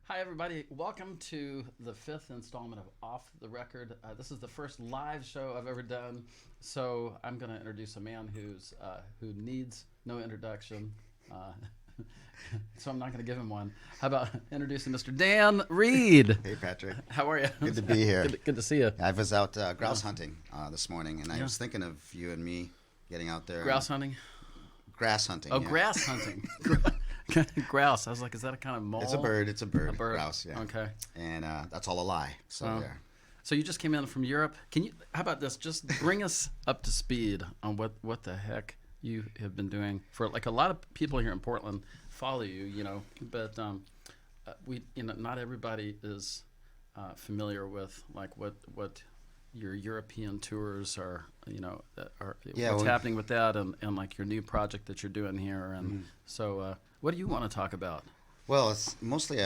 Hi, everybody. Welcome to the fifth installment of Off the Record. This is the first live show I've ever done, so I'm going to introduce a man who needs no introduction. Uh, so I'm not going to give him one. How about introducing Mr. Dan Reed? Hey, Patrick. How are you? Good to be here. Good to see you. I was out grouse hunting this morning, and I Yeah. was thinking of you and me getting out there. Grouse hunting? Grass hunting. Oh, yeah. grass hunting. Grouse. I was like, is that a kind of mole? It's a bird. It's a bird. A bird. Grouse, yeah. Okay. And that's all a lie. So, Oh. yeah. So you just came in from Europe. How about this? Just bring us up to speed on what the heck you have been doing. For like a lot of people here in Portland follow you, but not everybody is familiar with like what your European tours are, Yeah, what's well- happening with that and like your new project that you're doing here. And so what do you want to talk about? Well, it's mostly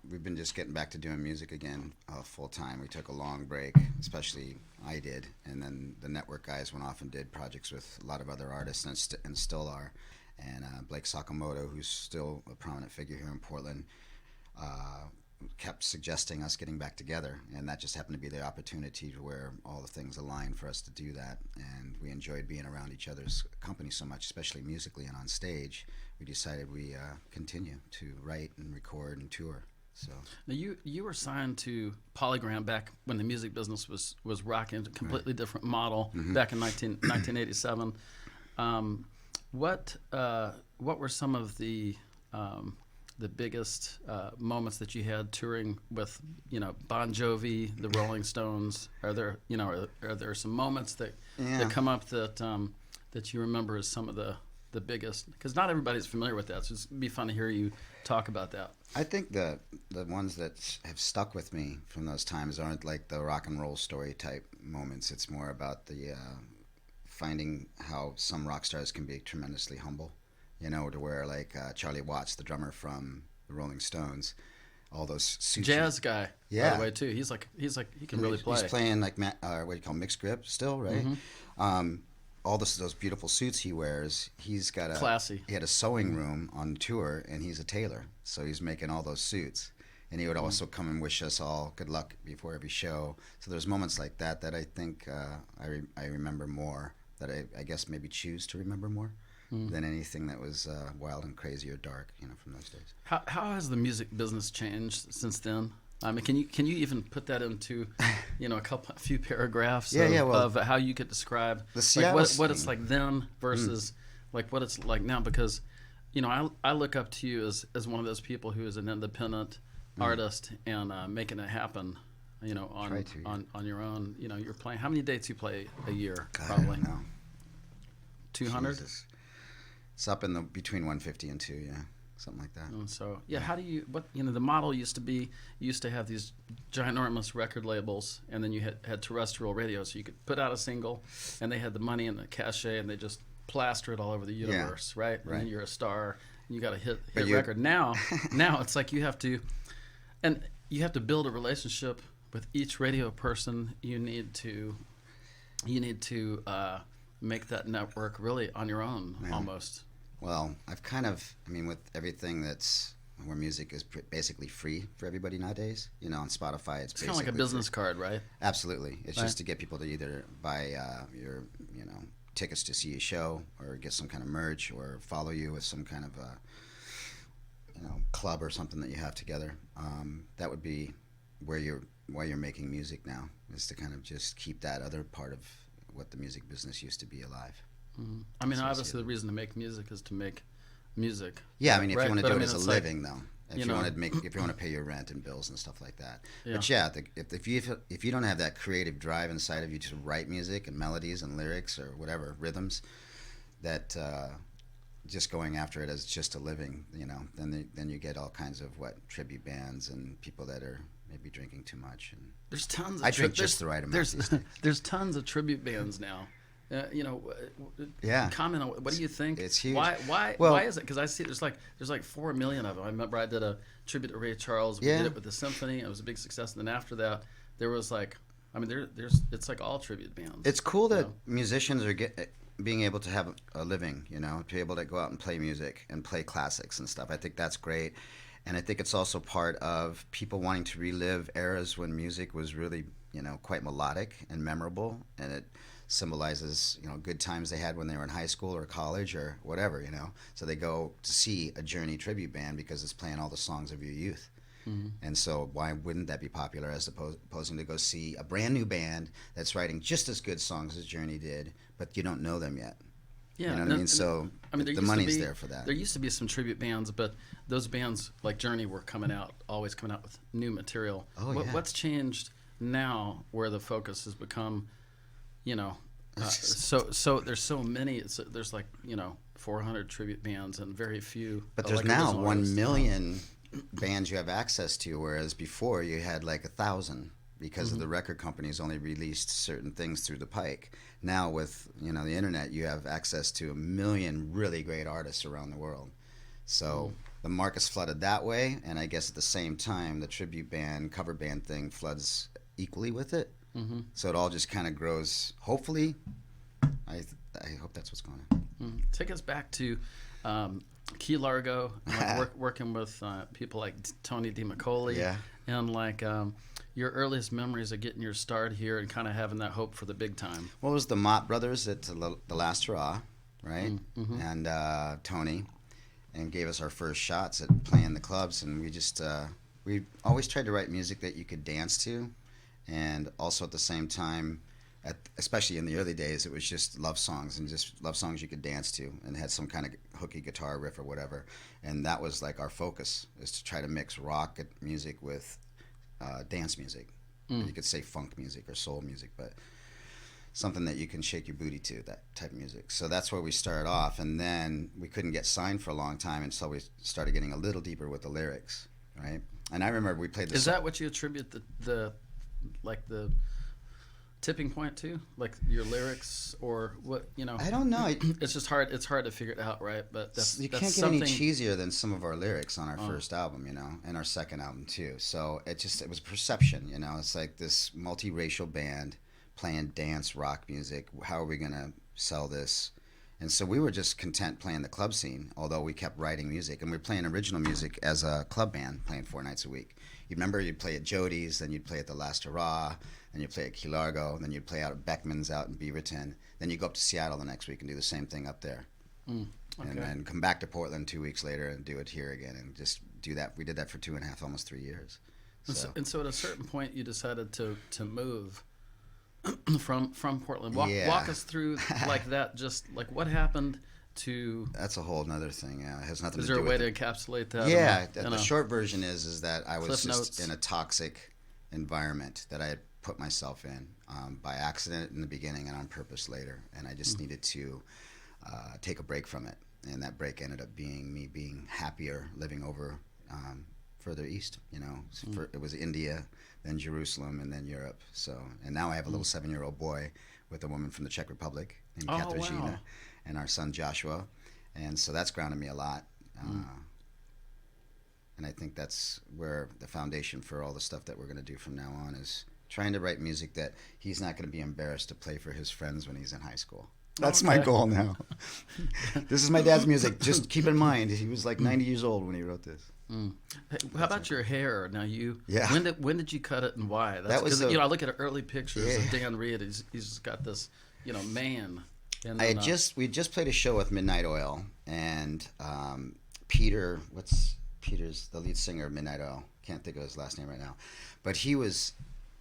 we've been just getting back to doing music again full time. We took a long break, especially I did, and then the network guys went off and did projects with a lot of other artists and still are. And Blake Sakamoto, who's still a prominent figure here in Portland, kept suggesting us getting back together, and that just happened to be the opportunity where all the things aligned for us to do that. And we enjoyed being around each other's company so much, especially musically and on stage. We decided we continue to write and record and tour. So Now you were signed to Polygram back when the music business was rocking, a completely different model back in 1987. What were some of the biggest moments that you had touring with Bon Jovi, the Rolling Stones? Are there some moments that come up that you remember as some of the biggest? Because not everybody's familiar with that, so it'd be fun to hear you talk about that. I think the ones that have stuck with me from those times aren't like the rock and roll story type moments. It's more about the finding how some rock stars can be tremendously humble, to where like Charlie Watts, the drummer from the Rolling Stones, all those suits. Jazz guy, by Yeah. the way, too. He's like he can really play. He's playing like what do you call mixed grip still, right? All those beautiful suits he wears. He's got Classy. He had a sewing room on tour, and he's a tailor, so he's making all those suits. And he would also come and wish us all good luck before every show. So there's moments like that I think I remember more. That I guess maybe choose to remember more than anything that was wild and crazy or dark, from those days. How has the music business changed since then? I mean, can you even put that into, a few paragraphs of how you could describe The like Seattle what it's scene. like then versus like what it's like now? Because, I look up to you as one of those people who is an independent artist and making it happen. Try to, yeah. On your own. You're playing. How many dates you play a year? God, Probably I don't know. 200. Jesus. It's up in the between 150 and 2, yeah, something like that. And so, how do you, the model used to be, you used to have these ginormous record labels, and then you had terrestrial radio, so you could put out a single, and they had the money and the cachet, and they just plaster it all over the universe, right? And then you're a star, and you got a hit record. Now it's like you have to build a relationship with each radio person. You need to make that network really on your own, almost. Well, with everything that's where music is basically free for everybody nowadays. On Spotify, it's It's kind of like a business card, right? Absolutely. It's Right. just to get people to either buy your, tickets to see a show or get some kind of merch or follow you with some kind of, club or something that you have together. That would be why you're making music now, is to kind of just keep that other part of what the music business used to be alive. I mean, So I see obviously, it. the reason to make music is to make music. Yeah, if Right, you want to but do I it mean, as a it's like, living, though, if you you know- want to pay your rent and bills and stuff like that. Yeah. But yeah, if you don't have that creative drive inside of you to write music and melodies and lyrics or whatever rhythms, that just going after it as just a living, then you get all kinds of tribute bands and people that are maybe drinking too much. And There's tons. Of I drink just the right amount There's these days. there's tons of tribute bands now. Yeah. Comment on what do you think? It's huge. Why Well- is it? Because I see there's like 4 million of them. I remember I did a tribute to Ray Charles. We did it with the symphony. It was a big success. And then after that, there was like, I mean, there's it's like all tribute bands. It's cool that know? musicians are being able to have a living, to be able to go out and play music and play classics and stuff. I think that's great. And I think it's also part of people wanting to relive eras when music was really, quite melodic and memorable, and it symbolizes, good times they had when they were in high school or college or whatever. So they go to see a Journey tribute band because it's playing all the songs of your youth. Mm-hmm. And so why wouldn't that be popular as opposing to go see a brand new band that's writing just as good songs as Journey did, but you don't know them yet? Yeah, you know what I mean? So the money's there for that. There used to be some tribute bands, but those bands like Journey were always coming out with new material. Oh, yeah. What's changed now where the focus has become, so there's so many, there's 400 tribute bands and very few. But there's now 1 million bands you have access to, whereas before you had 1,000 because Mm-hmm. of the record companies only released certain things through the pike. Now with the internet, you have access to 1 million really great artists around the world. So the market's flooded that way, and I guess at the same time the tribute band, cover band thing floods equally with it. Mm-hmm. So it all just kind of grows. Hopefully, I hope that's what's going on. Mm-hmm. Take us back to Key Largo, working with people like Tony DiMacaulay, Yeah. and your earliest memories of getting your start here and kind of having that hope for the big time. Well, it was the Mott Brothers at the Last Hurrah, right? Mm-hmm. And Tony, and gave us our first shots at playing the clubs. And we always tried to write music that you could dance to, and also at the same time, especially in the early days, it was just love songs and just love songs you could dance to, and had some kind of hooky guitar riff or whatever. And that was our focus, is to try to mix rock music with dance music. You could say funk music or soul music, but something that you can shake your booty to, that type of music. So that's where we started off, and then we couldn't get signed for a long time until we started getting a little deeper with the lyrics, right? And I remember we played this. Is that what you attribute the tipping point to, your lyrics, or what? I don't know. It's just hard. It's hard to figure it out, right? But You can't get something... any cheesier than some of our lyrics on our first album, and our second album too. So it was perception, It's like this multiracial band playing dance rock music. How are we gonna sell this? And so we were just content playing the club scene, although we kept writing music, and we were playing original music as a club band, playing 4 nights a week. You remember, you'd play at Jody's, then you'd play at the Last Hurrah, then you'd play at Key Largo, then you'd play out at Beckman's out in Beaverton. Then you go up to Seattle the next week and do the same thing up there. Okay. And then come back to Portland 2 weeks later and do it here again, and just do that. We did that for 2.5, almost 3 years. And so at a certain point, you decided to move from Portland. Walk us through that. Just what happened to. That's a whole nother thing. Yeah, it has nothing Is to do there a way with to encapsulate that? Yeah, the short version is that I was Cliff just notes. in a toxic environment that I had put myself in by accident in the beginning and on purpose later, and I just needed to take a break from it. And that break ended up being me being happier living over further east. It was India, then Jerusalem, and then Europe. So, and now I have a little 7-year-old boy with a woman from the Czech Republic named Katarzyna, wow. and our son Joshua, and so that's grounded me a lot. And I think that's where the foundation for all the stuff that we're going to do from now on is trying to write music that he's not going to be embarrassed to play for his friends when he's in high school. That's my goal now. This is my dad's music. Just keep in mind, he was 90 years old when he wrote this. Hey, how about your hair? Now Yeah. When did you cut it and why? That was I look at early pictures of Yeah. Dan Reed. He's got this, man. And we then, just played a show with Midnight Oil, and Peter's the lead singer of Midnight Oil. Can't think of his last name right now, but he was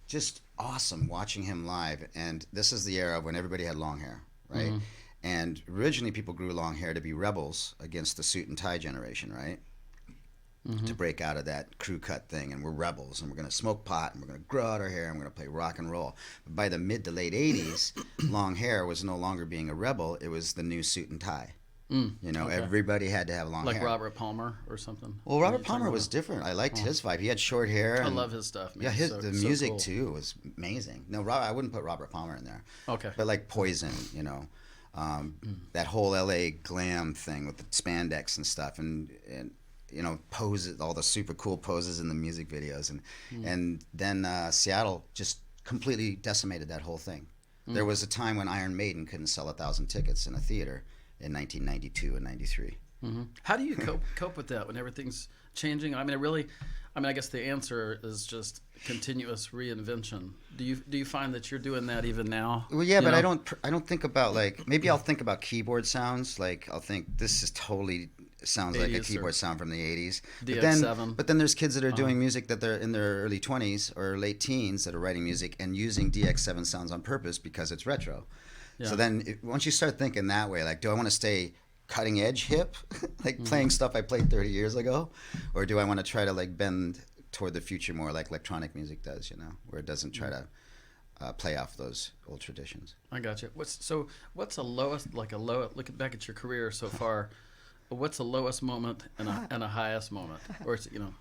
just awesome watching him live. And this is the era when everybody had long hair, right? Mm-hmm. And originally people grew long hair to be rebels against the suit and tie generation, right? Mm-hmm. To break out of that crew cut thing, and we're rebels, and we're going to smoke pot, and we're going to grow out our hair, and we're going to play rock and roll. But by the mid to late 80s, long hair was no longer being a rebel. It was the new suit and tie. Okay. Everybody had to have long hair. Like Robert Palmer or something? Well, Robert Palmer was different. I liked his vibe. He had short hair. I love his stuff, man. Yeah, the music, cool. Too, was amazing. No, I wouldn't put Robert Palmer in there. Okay. But like Poison, that whole L.A. glam thing with the spandex and stuff, and poses, all the super cool poses in the music videos, and then Seattle just completely decimated that whole thing. There was a time when Iron Maiden couldn't sell 1,000 tickets in a theater in 1992 and 93. How do you cope with that when everything's changing? I mean, I guess the answer is just continuous reinvention. Do you find that you're doing that even now? Well, yeah, You but know? I don't think about like maybe I'll think about keyboard sounds. Like I'll think this is totally sounds like a 80s or keyboard sound from the 80s. DX7. But then there's kids that are doing music that they're in their early 20s or late teens that are writing music and using DX7 sounds on purpose because it's retro. Yeah. So then once you start thinking that way, like, do I want to stay cutting edge hip, like playing stuff I played 30 years ago, or do I want to try to like bend toward the future more like electronic music does, you know, where it doesn't try to play off those old traditions. I got you. What's the lowest, like looking back at your career so far, what's the lowest moment and a highest moment, or it's, you know,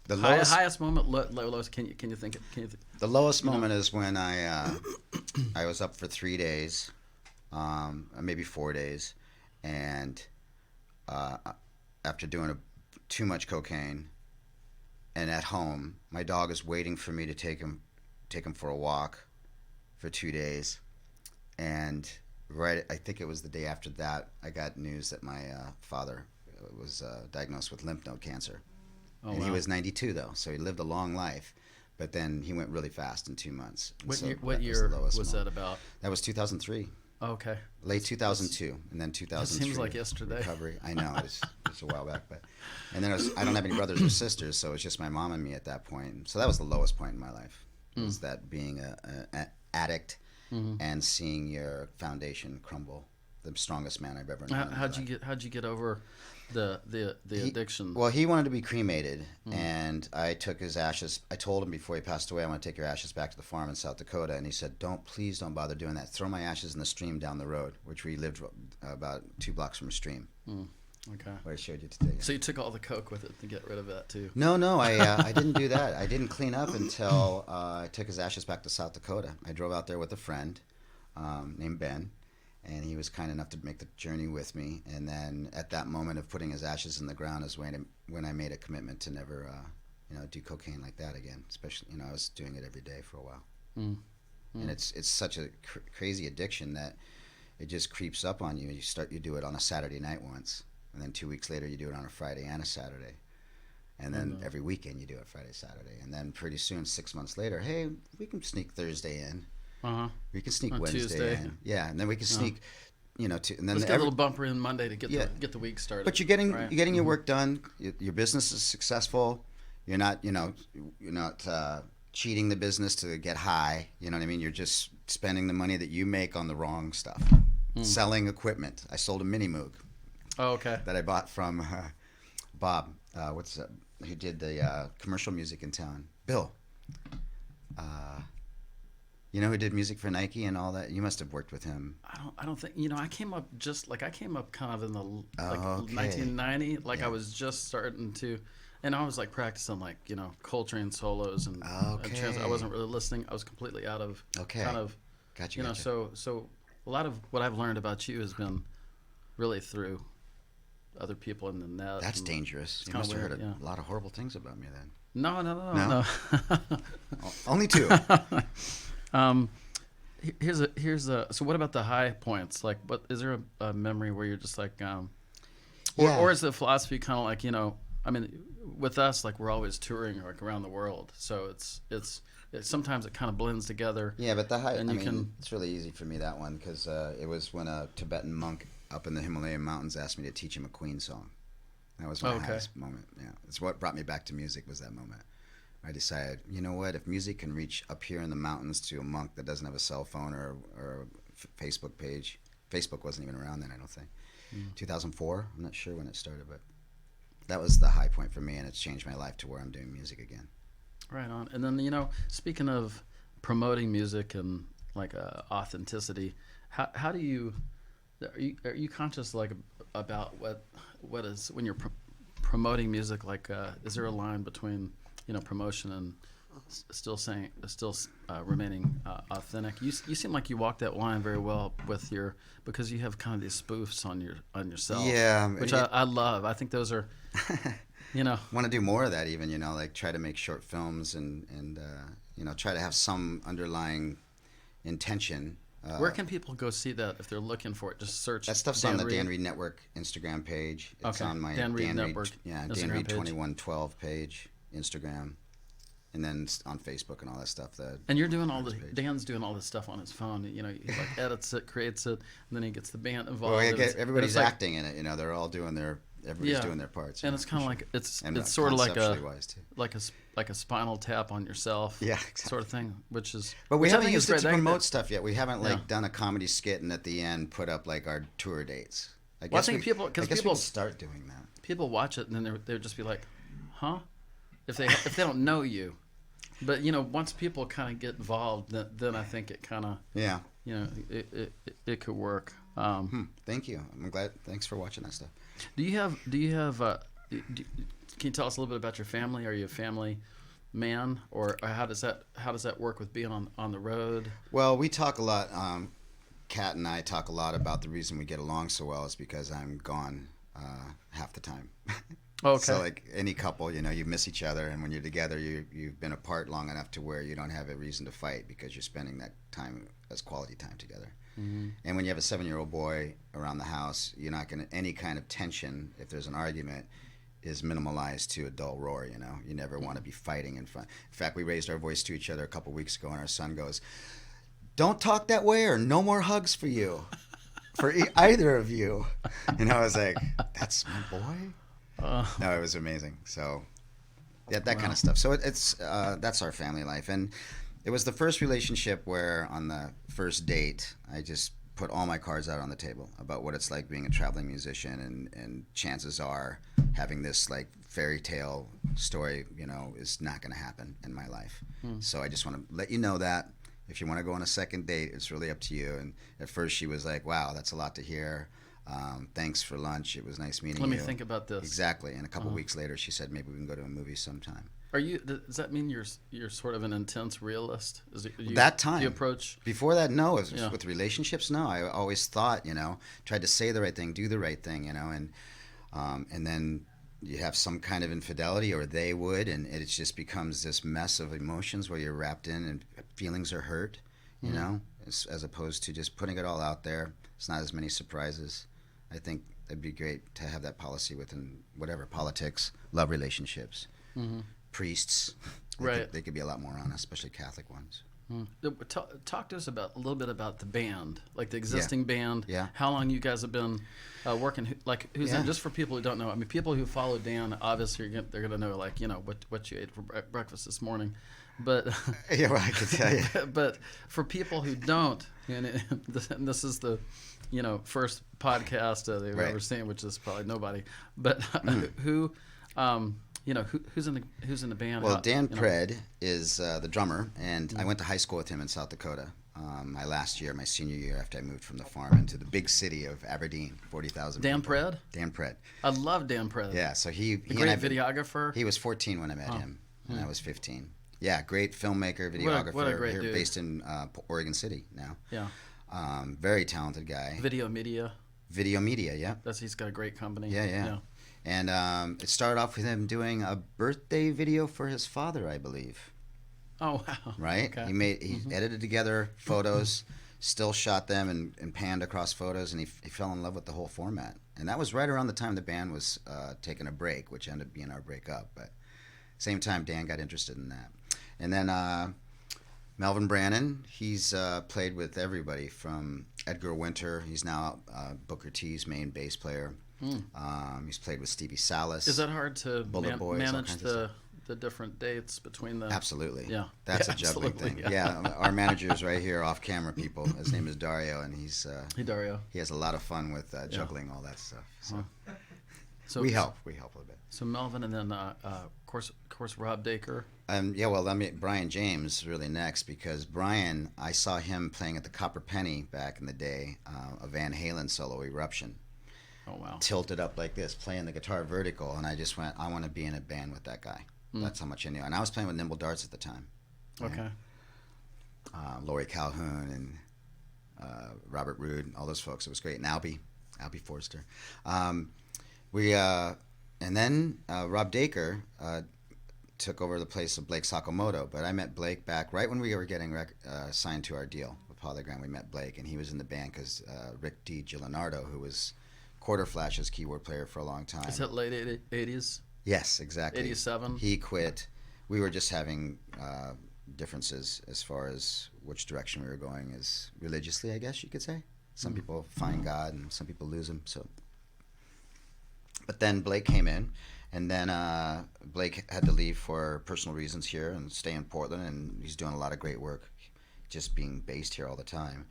The lowest, highest moment, lowest? Can you think it? the lowest moment is when I was up for 3 days, maybe 4 days, and after doing too much cocaine, and at home, my dog is waiting for me to take him for a walk for 2 days, and I think it was the day after that, I got news that my father was diagnosed with lymph node cancer. Oh, And wow. he was 92 though, so he lived a long life, but then he went really fast in 2 months. And What so year, that what was year the lowest was moment. that about? That was 2003, Oh, okay. late 2002, and then 2003. seems like yesterday. Recovery. I know it's a while back, but and then I don't have any brothers or sisters, so it was just my mom and me at that point. So that was the lowest point in my life. Was that being a addict and seeing your foundation crumble. The strongest man I've ever known. How'd you get over the addiction? Well, he wanted to be cremated, and I took his ashes. I told him before he passed away, I want to take your ashes back to the farm in South Dakota, and he said, please don't bother doing that. Throw my ashes in the stream down the road, which we lived about 2 blocks from a stream, Okay. where I showed you today. So you took all the coke with it to get rid of that too. No, I didn't do that. I didn't clean up until I took his ashes back to South Dakota. I drove out there with a friend named Ben, and he was kind enough to make the journey with me. And then at that moment of putting his ashes in the ground is when I made a commitment to never, do cocaine like that again. Especially, I was doing it every day for a while. And it's such a crazy addiction that it just creeps up on you. You do it on a Saturday night once, and then 2 weeks later you do it on a Friday and a Saturday. And then every weekend you do it Friday, Saturday. And then pretty soon, 6 months later, hey, we can sneak Thursday in. We can sneak On Wednesday Tuesday. in. Yeah, and then we can sneak, and then Let's get a little bumper in Monday to get the week started. But you're getting right? your work done. Your business is successful. You're not cheating the business to get high. You know what I mean? You're just spending the money that you make on the wrong stuff. Selling equipment. I sold a Mini Moog Oh, okay. that I bought from Bob. Who did the commercial music in town? Bill. Who did music for Nike and all that? You must have worked with him. I don't think I came up kind of in the okay. 1990. Like Yeah. I was just starting to, and I was like practicing like Coltrane solos and Okay. I wasn't really listening. I was completely out of Okay. kind of Gotcha. so a lot of what I've learned about you has been really through other people in the net. That's and dangerous. You kinda must have weird, heard yeah. a lot of horrible things about me then. No. No? Only 2. Here's a. So what about the high points? Like, what is there a memory where you're just like, Yeah. or is the philosophy kind of like I mean, with us like we're always touring like around the world, so it's sometimes it kind of blends together. Yeah, but the high. And it's really easy for me that one because it was when a Tibetan monk up in the Himalayan mountains asked me to teach him a Queen song. That was my highest moment. Yeah, it's what brought me back to music was that moment. I decided, you know what? If music can reach up here in the mountains to a monk that doesn't have a cell phone or a Facebook page, Facebook wasn't even around then, I don't think. 2004. I'm not sure when it started, but that was the high point for me, and it's changed my life to where I'm doing music again. Right on. And then speaking of promoting music and like authenticity, how do you are you conscious like about what is when you're promoting music? Like, is there a line between promotion and still remaining authentic? You seem like you walk that line very well with because you have kind of these spoofs on yourself. Yeah, which I love. I think those are want to do more of that even, like try to make short films and try to have some underlying intention Where can people go see that if they're looking for it? Just search. That stuff's on the Dan Reed Network Instagram page. It's Okay. on my Dan Reed Network Dan Instagram Reed page. 2112 page, Instagram, and then it's on Facebook and all that stuff. And you're doing all the page. Dan's doing all this stuff on his phone. You know, he like edits it, creates it, and then he gets the band involved. Well, and it's everybody's like, acting in it. You know, they're all doing everybody's doing their parts. And you it's know, kind of for like sure. it's And sort of like conceptually wise, too. like a spinal tap on yourself. Yeah, exactly. Sort of thing, which is. But we which I haven't think used is it to great. promote stuff yet. We haven't Yeah. done a comedy skit and at the end put up like our tour dates. I Well, I think people- I 'cause guess people- we'll start doing that. People watch it and then they'll just be like, "Huh?" If they don't know you, but you know, once people kind of get involved, then I think it kind of Yeah. it could work. Thank you. I'm glad. Thanks for watching that stuff. Do you have can you tell us a little bit about your family? Are you a family man, or how does that work with being on the road? Well, we talk a lot. Kat and I talk a lot about the reason we get along so well is because I'm gone half the time. Okay. So like any couple, you know, you miss each other, and when you're together, you've been apart long enough to where you don't have a reason to fight because you're spending that time as quality time together. Mm-hmm. And when you have a 7-year-old boy around the house, you're not going to any kind of tension. If there's an argument, is minimalized to a dull roar. You know, you never want to be fighting in front. In fact, we raised our voice to each other a couple weeks ago, and our son goes, "Don't talk that way, or no more hugs for you, for either of you." And I was like, "That's my boy." No, it was amazing. So, yeah, that kind of stuff. So it's that's our family life, and it was the first relationship where on the first date I just put all my cards out on the table about what it's like being a traveling musician, and chances are having this like fairy tale story, you know, is not going to happen in my life. So I just want to let you know that if you want to go on a second date, it's really up to you. And at first she was like, "Wow, that's a lot to hear. Thanks for lunch. It was nice meeting you." Let me think about this. Exactly. And a couple weeks later, she said, "Maybe we can go to a movie sometime." Does that mean you're sort of an intense realist? That time. You approach. Before that, no. Yeah. With relationships, no. I always thought, you know, tried to say the right thing, do the right thing, you know, and then you have some kind of infidelity, or they would, and it just becomes this mess of emotions where you're wrapped in, and feelings are hurt, you know, as opposed to just putting it all out there. It's not as many surprises. I think it'd be great to have that policy within whatever politics, love relationships, priests. Right. They could be a lot more honest, especially Catholic ones. Talk to us a little bit about the band, like the existing band. Yeah. How long you guys have been working? Who's in? Just for people who don't know. I mean, people who follow Dan, obviously, they're gonna know, like, you know, what you ate for breakfast this morning. But Yeah, well, I can tell you. but for people who don't, and this is the, you know, first podcast they've Right. ever seen, which is probably nobody. But who, you know, who's in the band? Well, Dan you know? Pred is the drummer, and I went to high school with him in South Dakota. My senior year after I moved from the farm into the big city of Aberdeen, 40,000 Dan people. Pred? Dan Pred. I love Dan Pred. Yeah, so he The and I, great videographer. he was 14 when I met him, and I was 15. Yeah, great filmmaker, What videographer. a great here dude. based in Oregon City now. Yeah. Very talented guy. Video media. Video media, yeah. He's got a great company. Yeah. And it started off with him doing a birthday video for his father, I believe. Oh wow. Right? Okay. He edited together photos, still shot them and panned across photos, and he fell in love with the whole format. And that was right around the time the band was taking a break, which ended up being our breakup. But same time, Dan got interested in that. And then Melvin Brannon, he's played with everybody from Edgar Winter. He's now Booker T's main bass player. He's played with Stevie Salas. Is that hard to Bullet Boys, all manage kinds of the different dates between the? Absolutely. Yeah. That's Yeah, a juggling absolutely, thing. yeah. Yeah. Our manager is right here off camera, people. His name is Dario, and Hey Dario. he has a lot of fun with juggling all that stuff. So So we help a little bit. So Melvin, and then of course Rob Daker. Yeah, well, Brian James really next, because Brian, I saw him playing at the Copper Penny back in the day, a Van Halen solo, Eruption. Oh wow. Tilted up like this, playing the guitar vertical, and I just went, I want to be in a band with that guy. That's how much I knew. And I was playing with Nimble Darts at the time. Okay. Laurie Calhoun and Robert Roode, all those folks. It was great. And Albie Forster. And then Rob Daker took over the place of Blake Sakamoto. But I met Blake back right when we were getting signed to our deal with Polygram, we met Blake, and he was in the band because Rick DiGianardo, who was Quarter Flash's keyboard player for a long time. Is that late 80s? Yes, exactly. 87? He quit. We were just having differences as far as which direction we were going as religiously, I guess you could say. Some people find God and some people lose him. So, but then Blake came in, and then Blake had to leave for personal reasons here and stay in Portland, and he's doing a lot of great work just being based here all the time.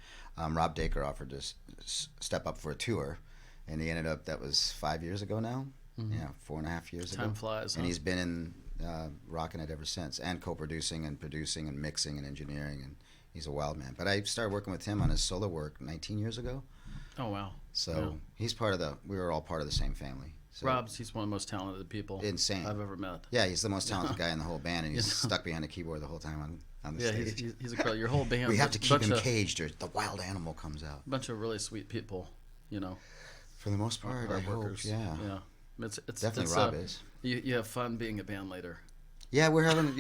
Rob Dacre offered to step up for a tour, and he ended up, that was 5 years ago now. Yeah, 4.5 years ago. Time flies. And huh? he's been in rocking it ever since, and co-producing and producing and mixing and engineering, and he's a wild man. But I started working with him on his solo work 19 years ago. Oh, wow. So he's part of we were all part of the same family. So He's one of the most talented people insane. I've ever met. Yeah, he's the most talented guy in the whole band, and he's stuck behind a keyboard the whole time on the Yeah, stage. he's a girl. Your whole band. We have to keep him of, caged, or the wild animal comes out. bunch of really sweet people, you know. For the most part, I hope, yeah. Yeah. It's Definitely Rob is. You have fun being a band leader. Yeah, we're having,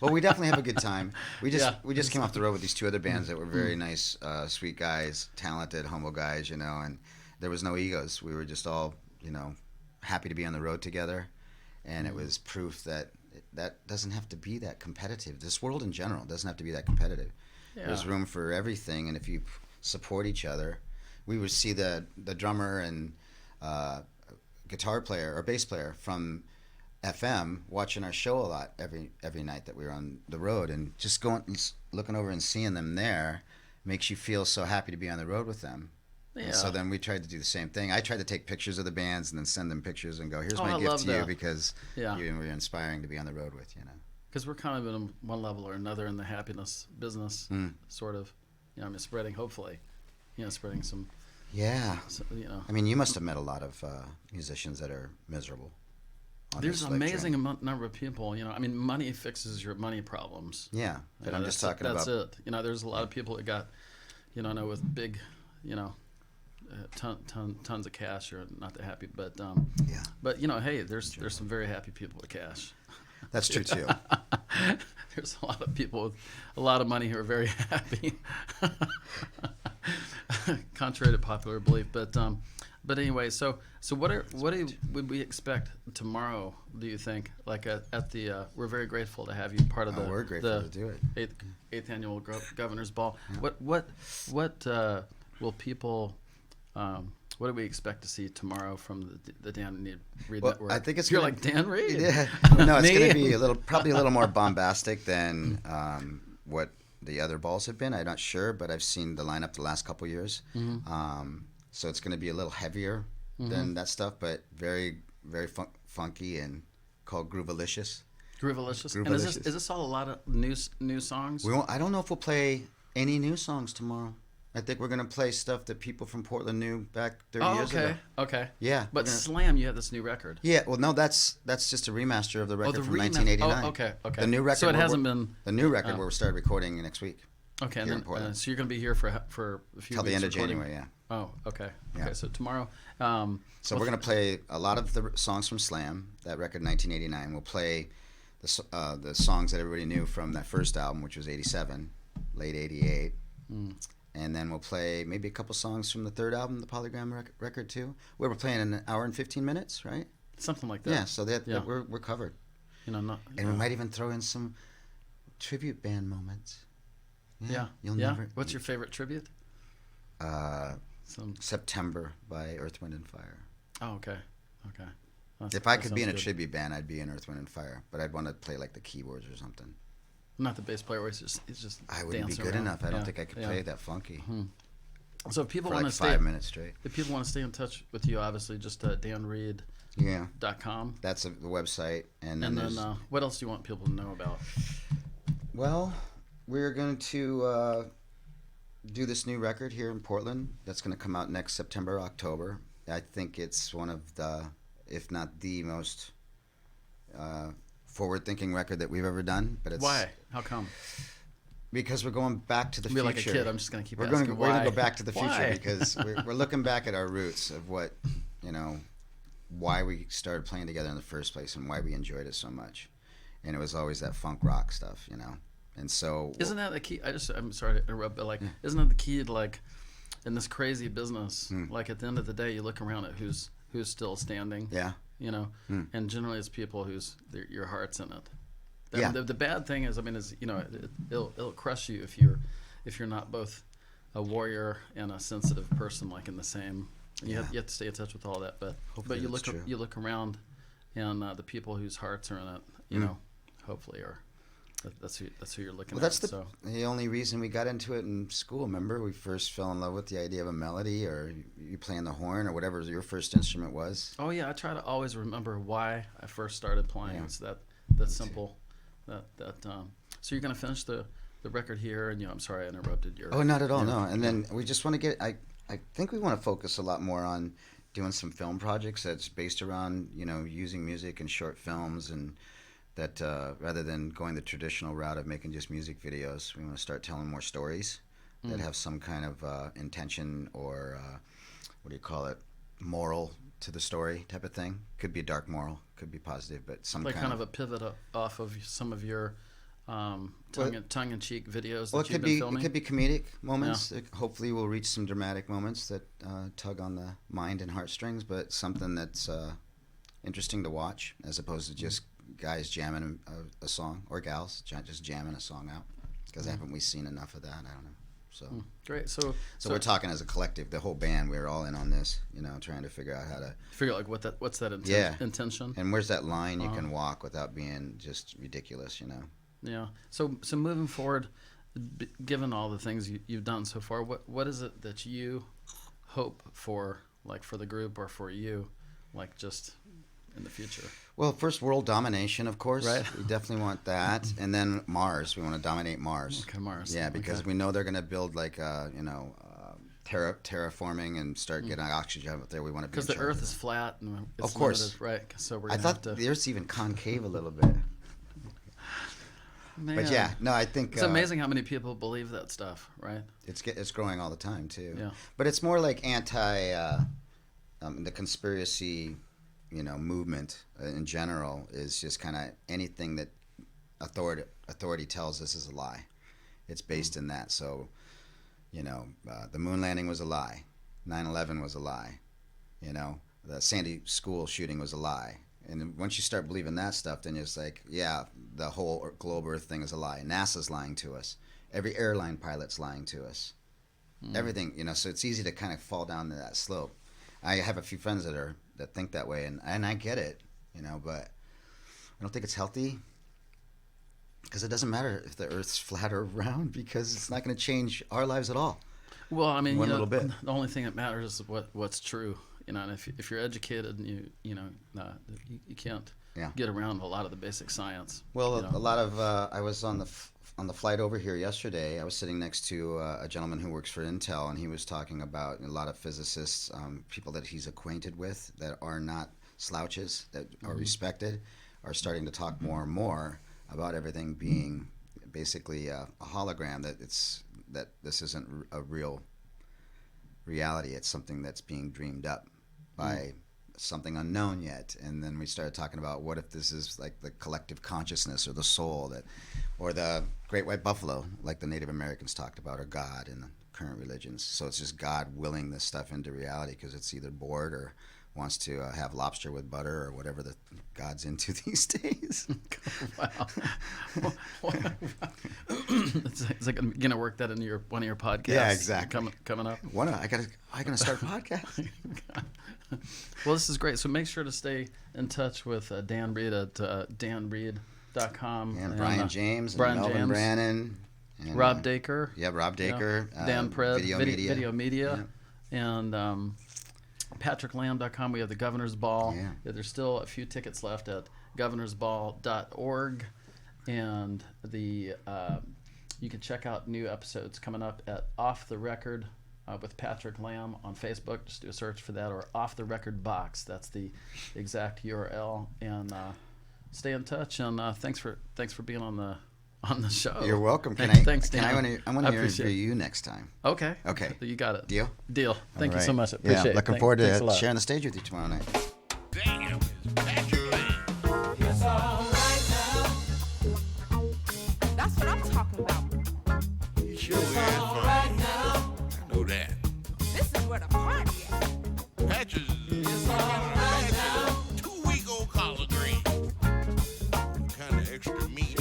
well, we definitely have a good time. We Yeah. just came off the road with these two other bands that were very nice, sweet guys, talented, humble guys, you know, and there was no egos. We were just all, you know, happy to be on the road together, and it was proof that that doesn't have to be that competitive. This world in general doesn't have to be that competitive. Yeah. There's room for everything, and if you support each other, we would see the drummer and guitar player or bass player from FM watching our show a lot every night that we were on the road, and just going looking over and seeing them there makes you feel so happy to be on the road with them. Yeah. And so then we tried to do the same thing. I tried to take pictures of the bands and then send them pictures and go, here's my I gift love to you that. because Yeah. you were inspiring to be on the road with, you know. Because we're kind of in one level or another in the happiness business, sort of. You know, I mean, spreading, hopefully, you know, spreading some, Yeah. you know. I mean, you must have met a lot of musicians that are miserable. on There's this an life amazing journey. number of people, you know. I mean, money fixes your money problems. Yeah, You but know, I'm just that's- talking about. That's it. You know, there's a lot of people that got, you know, I know with big, you know, tons of cash are not that happy, but Yeah, but you know, hey, there's some very happy people with cash. that's true too. There's a lot of people with a lot of money who are very happy, contrary to popular belief. But anyway, so would we expect tomorrow? Do you think, like at the we're very grateful to have you part of the We're grateful the to do it. eighth annual Governor's Ball. What will people? What do we expect to see tomorrow from the Dan Reed Well, Network? I think it's You're gonna- like Dan Reed. Yeah, no, it's Me? going to be probably a little more bombastic than what the other balls have been. I'm not sure, but I've seen the lineup the last couple years. So it's going to be a little heavier than that stuff, but very, very funky and called Groovalicious. Groovalicious. And Groovalicious. is this all a lot of new songs? I don't know if we'll play any new songs tomorrow. I think we're going to play stuff that people from Portland knew back 30 years ago. Okay. Yeah. But we're gonna- Slam, you have this new record. Yeah, well, no, that's just a remaster of the record the from remix- 1989. Oh, okay. The new record. So it we're- hasn't been. The new record we're started recording next week. Okay, and here in then, Portland. so you're going to be here for a few Till the weeks end of recording? January, yeah. Oh, okay. Yeah. Okay, so tomorrow. So we're going to play a lot of the songs from Slam, that record 1989. We'll play the songs that everybody knew from that first album, which was 87, late 88. And then we'll play maybe a couple songs from the third album, the Polygram record too. Where we're playing an hour and 15 minutes, right? Something like that. Yeah, so that Yeah. we're covered. You know, not. And we might even throw in some tribute band moments. Yeah. You'll yeah. never. What's your favorite tribute? Uh, Some. September by Earth, Wind and Fire. Oh, okay. Okay. If I That could be in a sounds good. tribute band, I'd be in Earth, Wind and Fire. But I'd want to play like the keyboards or something. Not the bass player. He's just. I wouldn't be dancing good around. enough. I don't Yeah, think I could yeah. play that funky So if people for want like to stay, 5 minutes straight. if people want to stay in touch with you, obviously just danreed.com. Yeah, that's the website. And then, And then there's, what else do you want people to know about? well, we're going to do this new record here in Portland. That's going to come out next September, October. I think it's one of the, if not the most forward-thinking record that we've ever done. But it's Why? How come? Because we're going back to the Be future. like a kid. I'm just going to keep We're asking going why. to go back to the future Why? because we're looking back at our roots of what, why we started playing together in the first place and why we enjoyed it so much. And it was always that funk rock stuff, And so, Isn't that the key? I'm sorry to interrupt, but like, isn't that the key to like, in this crazy business? Like at the end of the day, you look around at who's still standing. yeah, You know, and generally it's people your heart's in it. Yeah. The bad thing is, I mean, is it'll crush you if you're not both a warrior and a sensitive person, like in the same. You have to stay in touch with all that, but Hopefully you that's true. you look around, and the people whose hearts are in it, you know, hopefully are. That's who you're looking well, at. that's the only reason we got into it in school. Remember, we first fell in love with the idea of a melody, or you playing the horn, or whatever your first instrument was. Oh yeah, I try to always remember why I first started playing. Yeah. It's that simple. So you're gonna finish the record here, and I'm sorry I interrupted your. Oh, not at all, no. And then we just want to get. I think we want to focus a lot more on doing some film projects that's based around using music and short films, and that rather than going the traditional route of making just music videos, we want to start telling more stories that have some kind of intention or what do you call it, moral to the story type of thing. Could be a dark moral, could be positive, but some like kind of a pivot off of some of your tongue-in-cheek videos well, that you've been filming. It could be comedic moments. Hopefully we'll reach some dramatic moments that tug on the mind and heartstrings, but something that's interesting to watch as opposed to just guys jamming a song, or gals just jamming a song out, because haven't we seen enough of that? I don't know. So great. So we're talking as a collective, the whole band. We're all in on this, trying to figure out how to figure out like what's that intention, and where's that line you can walk without being just ridiculous, Yeah. So moving forward, given all the things you've done so far, what is it that you hope for, like for the group or for you, like just in the future? Well, first, world domination, of course. Right. We definitely want that. And then Mars. We want to dominate Mars. Okay, Mars. Yeah, because we know they're going to build like, terraforming and start getting oxygen out there. We want to be because the Earth is flat and it's of course, limited, right? So we're. I Gonna thought have to, the Earth's even concave a little bit. Man. But yeah, no, I think it's amazing how many people believe that stuff, right? It's growing all the time too. Yeah. But it's more like the conspiracy, movement in general is just kind of anything that authority tells us is a lie. It's based in that. So, the moon landing was a lie. 9/11 was a lie. The Sandy School shooting was a lie. And once you start believing that stuff, then it's like, yeah, the whole globe Earth thing is a lie. NASA's lying to us. Every airline pilot's lying to us. Everything, so it's easy to kind of fall down to that slope. I have a few friends that think that way, and I get it, but I don't think it's healthy, because it doesn't matter if the Earth's flat or round, because it's not going to change our lives at all. Well, I mean, little bit. The only thing that matters is what's true. And if you're educated and you can't get around a lot of the basic science. Well, a lot of I was on the flight over here yesterday. I was sitting next to a gentleman who works for Intel, and he was talking about a lot of physicists, people that he's acquainted with that are not slouches, that are respected, are starting to talk more and more about everything being basically a hologram. That this isn't a real reality. It's something that's being dreamed up by something unknown yet. And then we started talking about what if this is like the collective consciousness or the soul or the great white buffalo, like the Native Americans talked about, or God in the current religions. So it's just God willing this stuff into reality because it's either bored or wants to have lobster with butter or whatever the God's into these days. Wow. It's like I'm gonna work that into one of your podcasts. Yeah, exactly. Coming up. I gotta start a podcast. Well, this is great. So make sure to stay in touch with Dan Reed at danreed.com. And Brian James, Brian and Melvin James. Brannon. And, Rob Dacre. Yeah, Rob Dacre. Dan Pred. Video Media. Yeah. And PatrickLamb.com. We have the Governor's Ball. Yeah. There's still a few tickets left at governorsball.org. And you can check out new episodes coming up at Off the Record with Patrick Lamb on Facebook. Just do a search for that, or Off the Record Box. That's the exact URL. And stay in touch. And thanks for being on the show. You're welcome. Thanks, Dan. I want to interview you next time. Okay. You got it. Deal. Thank you so much. I appreciate it. Looking forward to sharing the stage with you tomorrow night. Damn, it's Patrick Lamb. It's all right now. That's what I'm talking about. He sure is funny. Right now. I know that. This is where the party at. Patches is Patches, 2-week-old collard green. Kind of extra meat.